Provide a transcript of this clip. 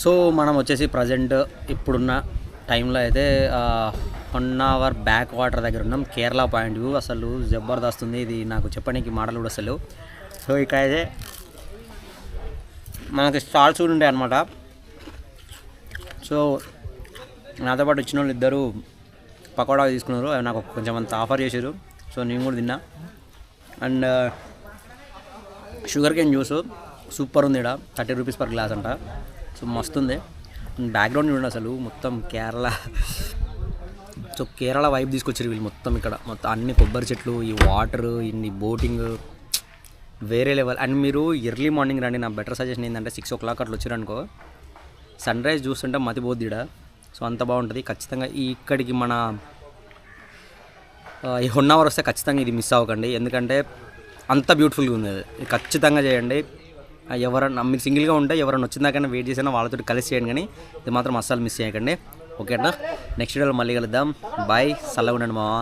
So మనం వచ్చేసి present ఇప్పుడున్న టైంలో అయితే హొన్నావర్ బ్యాక్ వాటర్ దగ్గర ఉన్నాం. కేరళ పాయింట్ వ్యూ అసలు జబర్దస్త్ ఉంది. ఇది నాకు చెప్పడానికి మాటలు కూడా అసలు. సో ఇక్కడ అయితే మనకి స్టాల్స్ కూడా ఉంటాయి అన్నమాట. సో నాతో పాటు వచ్చిన వాళ్ళు ఇద్దరు పకోడా తీసుకున్నారు. అవి నాకు కొంచెం అంత ఆఫర్ చేశారు. సో నేను కూడా తిన్నా. And sugar cane juice super ఉంది. ఇక్కడ 30 రూపీస్ పర్ గ్లాస్ అంట. సో మస్తు ఉంది. బ్యాక్గ్రౌండ్ చూడండి అసలు మొత్తం కేరళ. సో కేరళ వైబ్ తీసుకొచ్చారు వీళ్ళు మొత్తం. ఇక్కడ మొత్తం అన్ని కొబ్బరి చెట్లు, ఈ వాటర్, ఇన్ని బోటింగ్ వేరే లెవెల్. అండ్ మీరు ఎర్లీ మార్నింగ్ రండి. నా బెటర్ సజెషన్ ఏంటంటే 6 o'clock అట్లా వచ్చారనుకో సన్ రైజ్ చూస్తుంటే మతిపోద్ది ఇక్కడ. సో అంత బాగుంటుంది. ఖచ్చితంగా ఇక్కడికి మన ఈ హొన్నావర్ వస్తే ఖచ్చితంగా ఇది మిస్ అవ్వకండి. ఎందుకంటే అంత బ్యూటిఫుల్గా ఉంది. అది ఖచ్చితంగా చేయండి. ఎవరన్నా మీరు సింగిల్గా ఉంటే ఎవరైనా వచ్చిందాకైనా వెయిట్ చేసినా వాళ్ళతో కలిసి చేయండి. కానీ ఇది మాత్రం అస్సలు మిస్ చేయకండి. ఓకే అన్న, నెక్స్ట్ వీడియోలో మళ్ళీ కలుద్దాం. బాయ్, చల్లగా ఉండండి మావా.